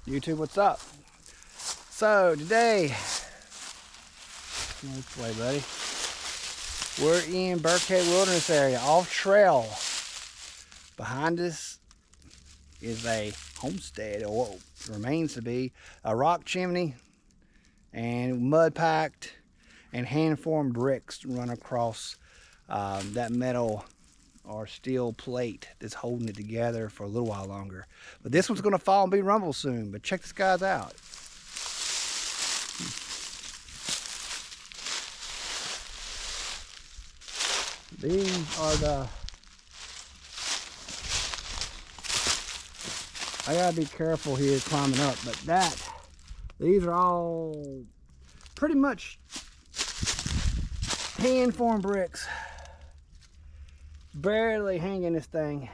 YouTube, what's up? So today, this way, buddy. We're in Birkhead Wilderness area, off trail. Behind us is a homestead, or what remains to be a rock chimney, and mud packed and hand formed bricks run across that metal or steel plate that's holding it together for a little while longer. But this one's going to fall and be rumble soon. But check this guys out. These are the, I gotta be careful here climbing up, but these are all pretty much hand formed bricks. Barely hanging this thing.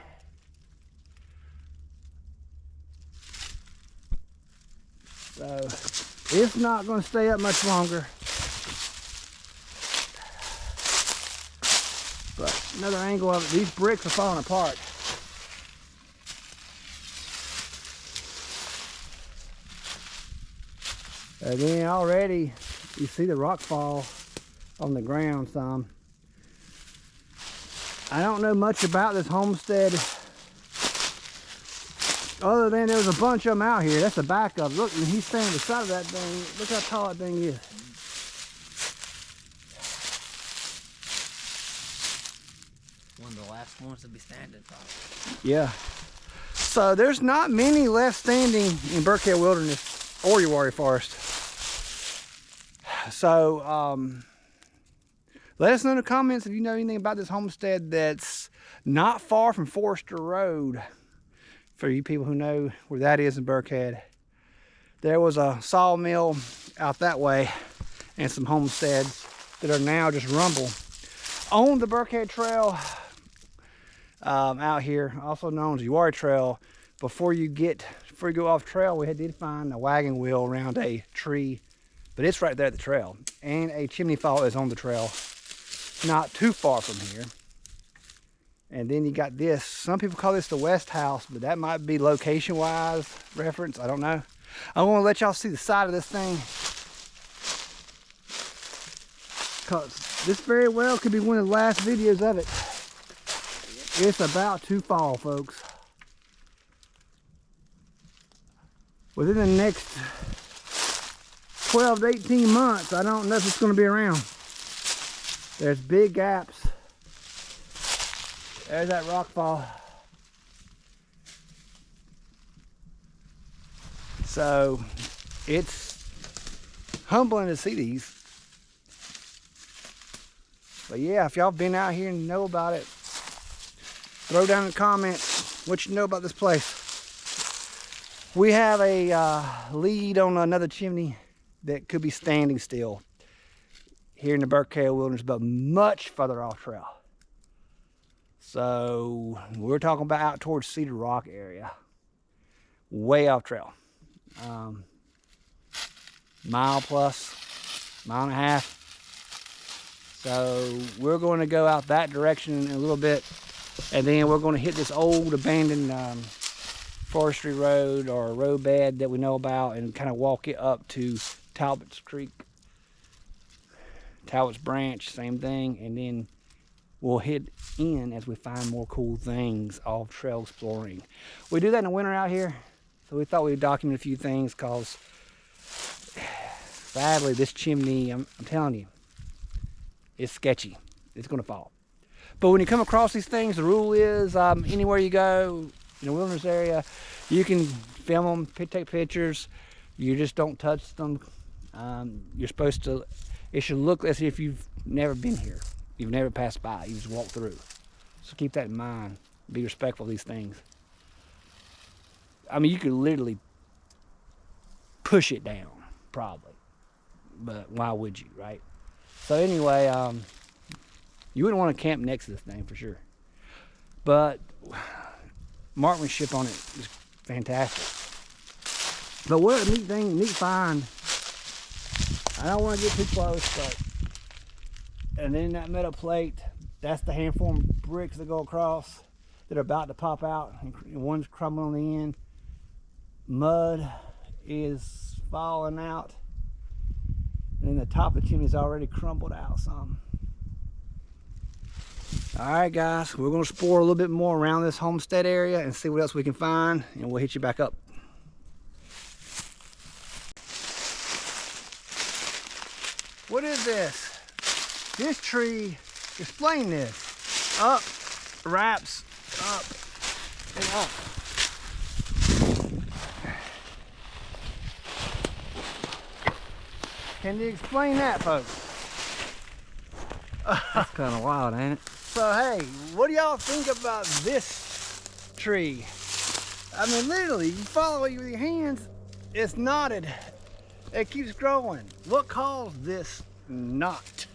So it's not going to stay up much longer. But another angle of it, these bricks are falling apart. And then already you see the rock fall on the ground some. I don't know much about this homestead other than there's a bunch of them out here. That's the back of it. Look, and he's standing beside of that thing. Look how tall that thing is. One of the last ones to be standing, probably. Yeah. So there's not many left standing in Birkhead Wilderness or Uwharrie Forest. So let us know in the comments if you know anything about this homestead that's not far from Forester Road. For you people who know where that is in Birkhead. There was a sawmill out that way and some homesteads that are now just rumble. On the Birkhead Trail out here, also known as Uwharrie Trail, before you go off trail, we did find a wagon wheel around a tree, but it's right there at the trail. And a chimney fall is on the trail, not too far from here. And then you got this. Some people call this the West House, but that might be location-wise reference. I don't know. I want to let y'all see the side of this thing, because this very well could be one of the last videos of it. It's about to fall, folks. Within the next 12 to 18 months, I don't know if it's going to be around. There's big gaps. There's that rock fall. So it's humbling to see these. But yeah, if y'all been out here and know about it, throw down in the comments what you know about this place. We have a lead on another chimney that could be standing still here in the Birkhead Wilderness, but much further off trail. So we're talking about out towards Cedar Rock area, way off trail. Mile plus, mile and a half. So we're going to go out that direction in a little bit, and then we're going to hit this old abandoned forestry road or road bed that we know about, and kind of walk it up to Talbot's Creek, Talbot's Branch, same thing, and then we'll hit in as we find more cool things off trail exploring. We do that in the winter out here, so we thought we'd document a few things, because sadly this chimney, I'm telling you, it's sketchy. It's going to fall. But when you come across these things, the rule is anywhere you go in the wilderness area, you can film them, take pictures. You just don't touch them. You're supposed to, it should look as if you've never been here. You've never passed by, you just walk through. So keep that in mind. Be respectful of these things. I mean, you could literally push it down, probably. But why would you, right? So anyway, you wouldn't want to camp next to this thing for sure. But marksmanship on it is fantastic. But what a neat thing, neat find. I don't want to get too close, but and then that metal plate, that's the hand-formed bricks that go across that are about to pop out, and one's crumbling on the end. Mud is falling out. And the top of the chimney's already crumbled out some. Alright guys, we're going to explore a little bit more around this homestead area and see what else we can find, and we'll hit you back up. What is this? This tree, explain this. Up, wraps, up, and up. Can you explain that, folks? That's kind of wild, ain't it? So hey, what do y'all think about this tree? I mean, literally, you follow it with your hands, it's knotted. It keeps growing. What caused this knot?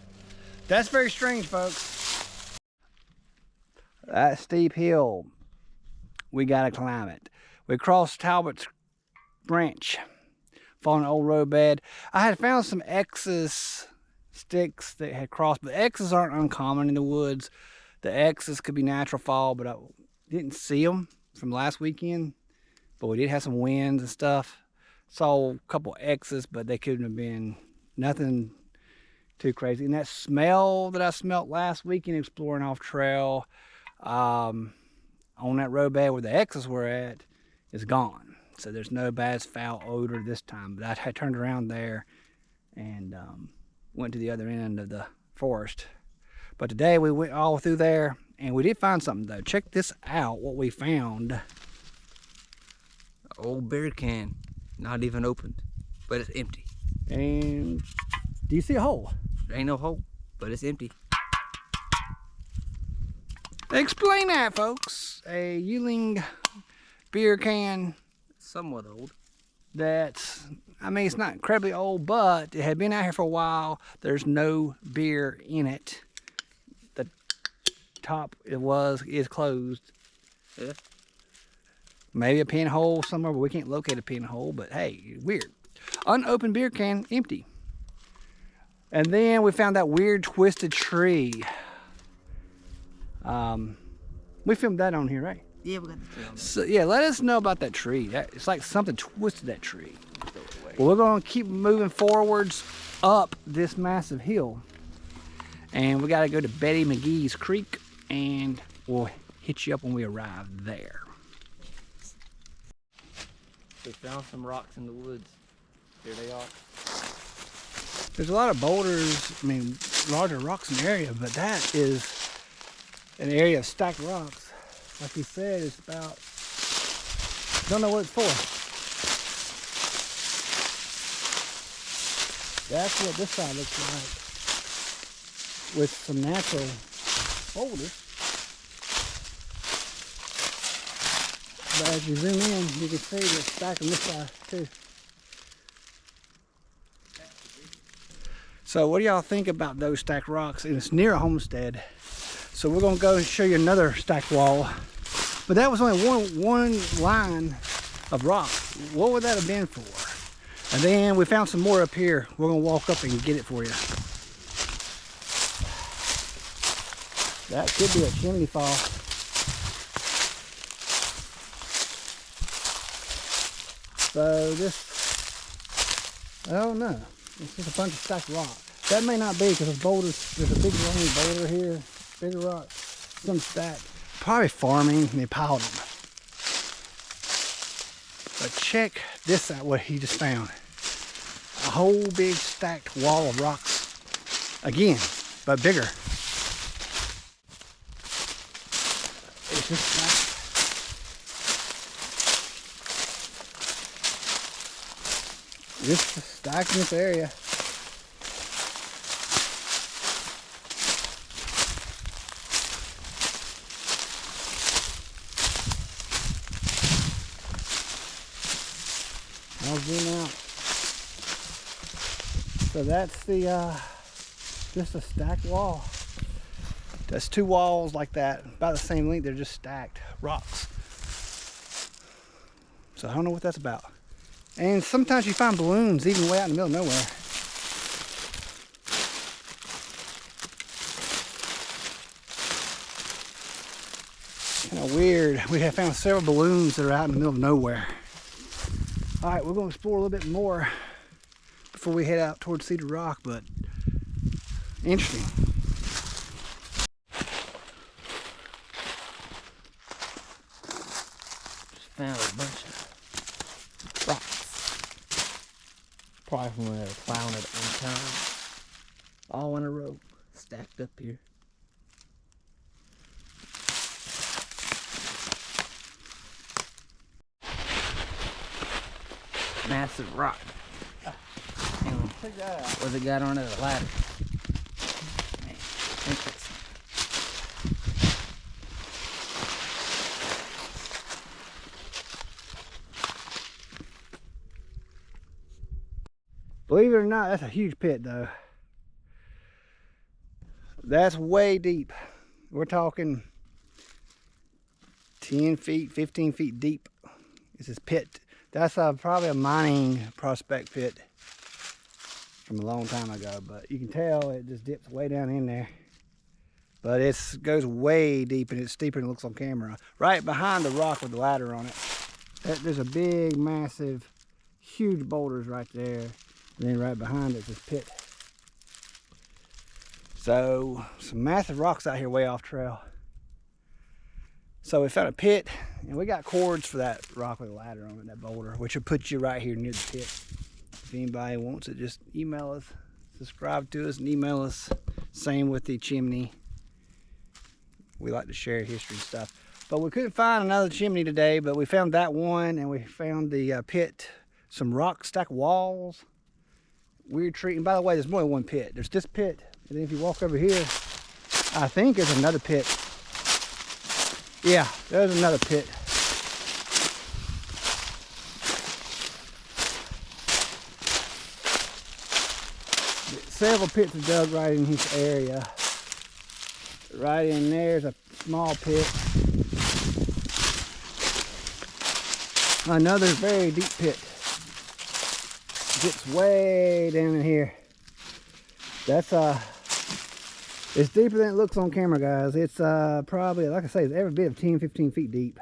That's very strange, folks. That steep hill, we gotta climb it. We crossed Talbot's branch, following an old road bed. I had found some X's sticks that had crossed, but X's aren't uncommon in the woods. The X's could be natural fall, but I didn't see them from last weekend. But we did have some winds and stuff. Saw a couple X's, but they couldn't have been nothing too crazy. And that smell that I smelled last weekend exploring off trail on that road bed where the X's were at is gone. So there's no bad foul odor this time. But I had turned around there and went to the other end of the forest. But today we went all through there and we did find something though. Check this out, what we found. Old beer can, not even opened, but it's empty. And do you see a hole? There ain't no hole, but it's empty. Explain that, folks. A Ewing beer can. Somewhat old. That's, I mean, it's not incredibly old, but it had been out here for a while. There's no beer in it. The top is closed. Yeah. Maybe a pinhole somewhere, but we can't locate a pinhole. But hey, weird. Unopened beer can, empty. And then we found that weird twisted tree. We filmed that on here, right? Yeah, we got the tree on there. So yeah, let us know about that tree. It's like something twisted that tree. Well, we're gonna keep moving forwards up this massive hill. And we gotta go to Betty McGee's Creek, and we'll hit you up when we arrive there. We found some rocks in the woods. Here they are. There's a lot of boulders, I mean, larger rocks in the area, but that is an area of stacked rocks. Like he said, it's about, don't know what it's for. That's what this side looks like, with some natural boulders. But as you zoom in, you can see they're stacked on this side too. So what do y'all think about those stacked rocks? And it's near a homestead. So we're gonna go and show you another stacked wall. But that was only one line of rock. What would that have been for? And then we found some more up here. We're gonna walk up and get it for you. That could be a chimney fall. So this, I don't know. It's just a bunch of stacked rock. That may not be because there's boulders. There's a big long boulder here, bigger rock, some stacked. Probably farming and they piled them. But check this out, what he just found. A whole big stacked wall of rocks. Again, but bigger. It's just stacked. Just stacked in this area. I'll zoom out. So that's the just a stacked wall. That's two walls like that, about the same length. They're just stacked rocks. So I don't know what that's about. And sometimes you find balloons even way out in the middle of nowhere. Kind of weird. We have found several balloons that are out in the middle of nowhere. All right, we're gonna explore a little bit more before we head out towards Cedar Rock, but interesting. Just found a bunch of rocks. Probably from when they were plowing at one time. All in a row, stacked up here. Massive rock. Check that out. Was it got on it a ladder? Man, interesting. Believe it or not, that's a huge pit though. That's way deep. We're talking 10 feet, 15 feet deep. This is pit. That's probably a mining prospect pit from a long time ago, but you can tell it just dips way down in there. But it goes way deep, and it's steeper than it looks on camera. Right behind the rock with the ladder on it, there's a big, massive, huge boulders right there. And then right behind it is this pit. So some massive rocks out here way off trail. So we found a pit, and we got cords for that rock with a ladder on it, that boulder, which will put you right here near the pit. If anybody wants it, just email us, subscribe to us, and email us. Same with the chimney. We like to share history stuff. But we couldn't find another chimney today, but we found that one, and we found the pit, some rock stack walls, weird tree. And by the way, there's more than one pit. There's this pit, and then if you walk over here, I think there's another pit. Yeah, there's another pit. Several pits are dug right in this area. Right in there's a small pit. Another very deep pit. Gets way down in here. That's it's deeper than it looks on camera, guys. It's probably, like I say, it's every bit of 10, 15 feet deep.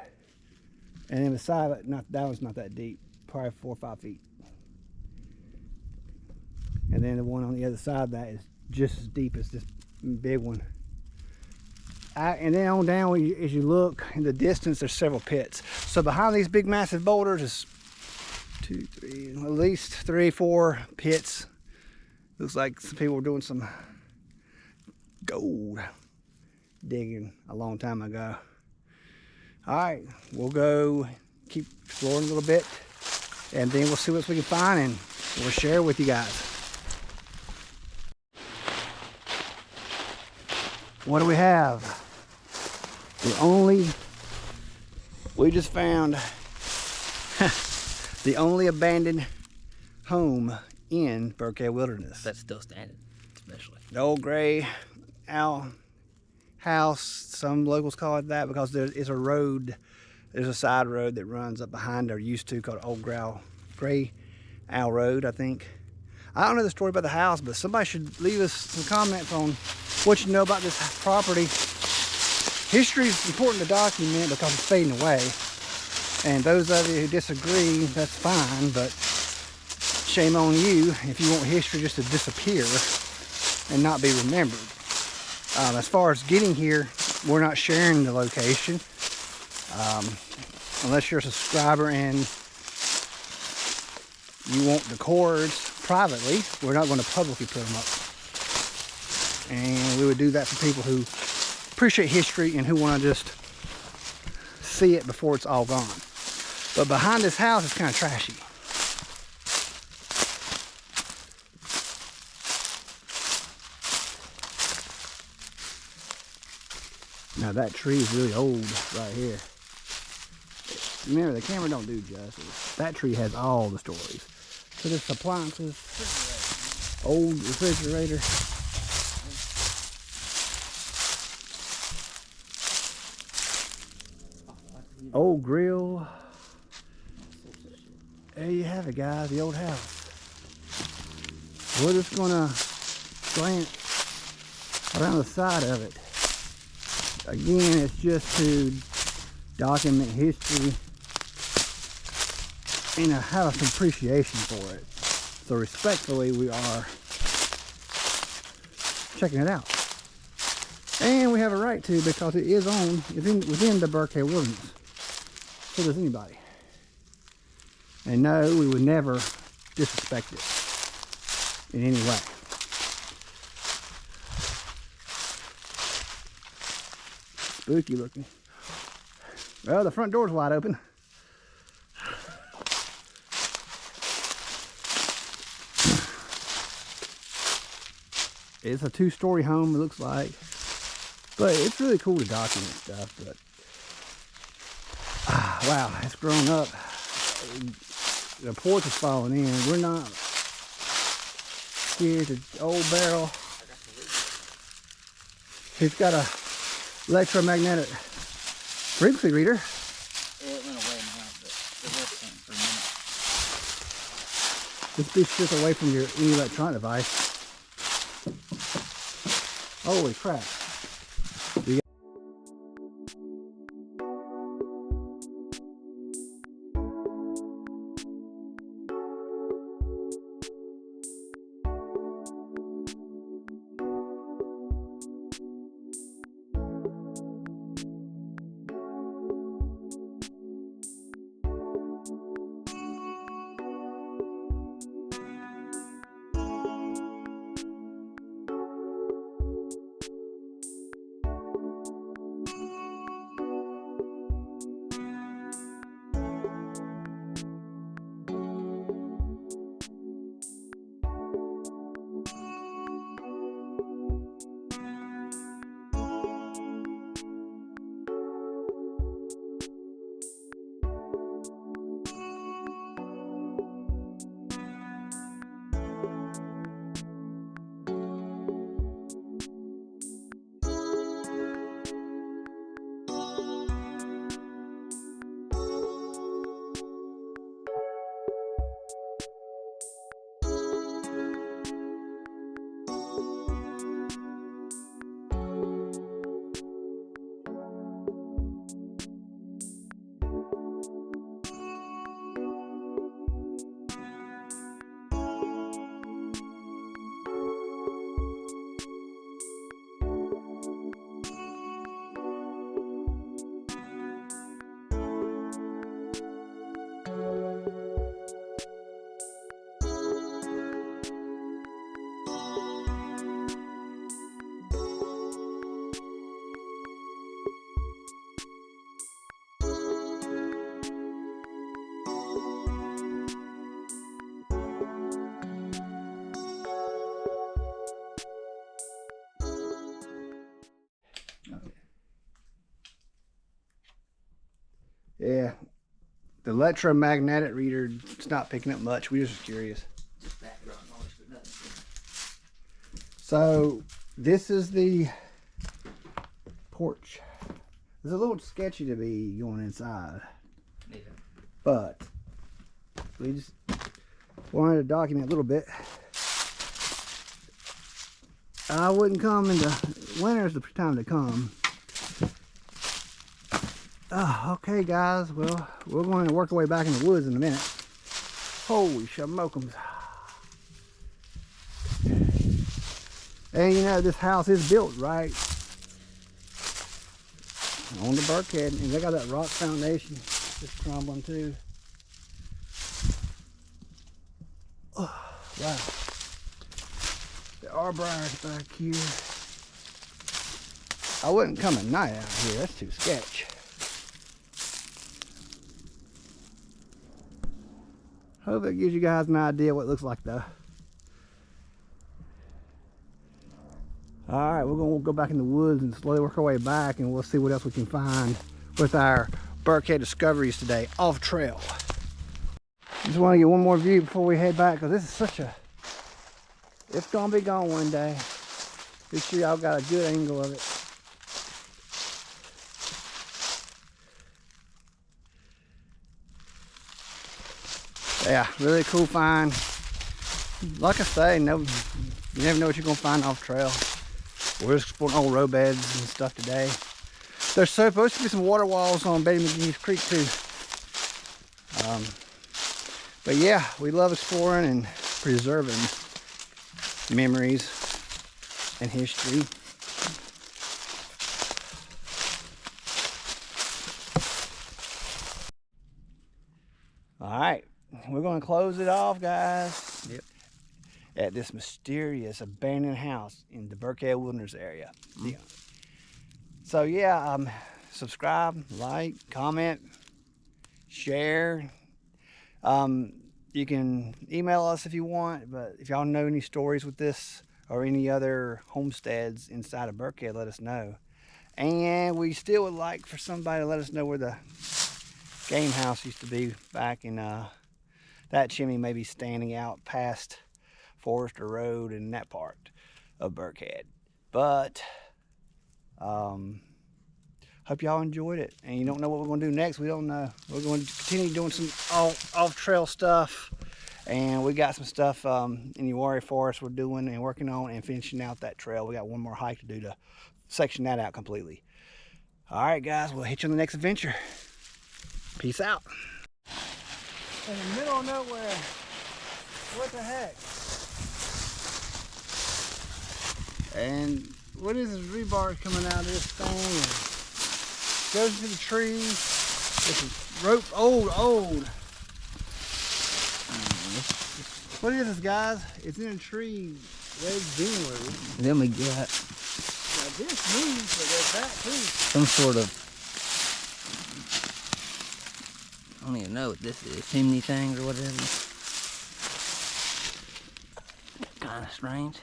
And then the side of it, that one's not that deep. Probably 4 or 5 feet. And then the one on the other side of that is just as deep as this big one. And then on down, as you look in the distance, there's several pits. So behind these big massive boulders is 2, 3, at least 3, 4 pits. Looks like some people were doing some gold digging a long time ago. All right, we'll go keep exploring a little bit, and then we'll see what we can find, and we'll share with you guys. What do we have? We just found the only abandoned home in Birkhead Wilderness. That's still standing, especially. The old gray owl house. Some locals call it that because there is a road. There's a side road that runs up behind, or used to, called Old Gray Owl Road, I think. I don't know the story about the house, but somebody should leave us some comments on what you know about this property. History is important to document because it's fading away. And those of you who disagree, that's fine, but shame on you if you want history just to disappear and not be remembered. As far as getting here, we're not sharing the location. Unless you're a subscriber and you want the cords privately, we're not going to publicly put them up. And we would do that for people who appreciate history and who want to just see it before it's all gone. But behind this house, it's kind of trashy. Now that tree is really old right here. Remember, the camera don't do justice. That tree has all the stories. So there's appliances, old refrigerator. Old grill. There you have it, guys, the old house. We're just gonna glance around the side of it. Again, it's just to document history and have some appreciation for it. So respectfully, we are checking it out. And we have a right to, because it is within the Birkhead Wilderness. So does anybody. And no, we would never disrespect it in any way. Spooky looking. Well, the front door's wide open. It's a 2-story home, it looks like. But it's really cool to document stuff. But wow, it's grown up. The porch is falling in. We're not scared. The old barrel. He's got a electromagnetic frequency reader. It went away now, but it was something for a minute. Just be shit away from any electronic device. Holy crap. Yeah, the electromagnetic reader, it's not picking up much. We were just curious. So this is the porch. It's a little sketchy to be going inside. Yeah. But we just wanted to document a little bit. I wouldn't come into winter's the time to come. Okay guys, well, we're going to work our way back in the woods in a minute. Holy shamokums. And you know, this house is built right on the Birkhead, and they got that rock foundation just crumbling too. Oh, wow. There are briars back here. I wouldn't come at night out here, that's too sketch. Hope it gives you guys an idea what it looks like though. Alright, we're going to go back in the woods and slowly work our way back, and we'll see what else we can find with our Birkhead discoveries today off trail. Just want to get one more view before we head back, because this is such a... It's going to be gone one day. Be sure y'all got a good angle of it. Yeah, really cool find. Like I say, you never know what you're gonna find off trail. We're just exploring old road beds and stuff today. There's supposed to be some water walls on Betty McGee's Creek too. But yeah, we love exploring and preserving memories and history. All right, we're going to close it off, guys. Yep. At this mysterious abandoned house in the Birkhead Wilderness area. Yeah. So yeah, subscribe, like, comment, share. You can email us if you want, but if y'all know any stories with this or any other homesteads inside of Birkhead, let us know. And we still would like for somebody to let us know where the game house used to be back in that chimney may be standing out past Forester Road and that part of Birkhead. But hope y'all enjoyed it. And you don't know what we're going to do next. We don't know. We're going to continue doing some off-trail stuff. And we got some stuff in the Uwharrie Forest we're doing and working on and finishing out that trail. We got one more hike to do to section that out completely. All right, guys. We'll hit you on the next adventure. Peace out. In the middle of nowhere. What the heck? And what is this rebar coming out of this thing? And goes into the tree. This is rope, old. What is this, guys? It's in a tree. Red January. Then we got Now this moves, but there's that too. some sort of, I don't even know what this is, chimney thing or whatever. Kind of strange.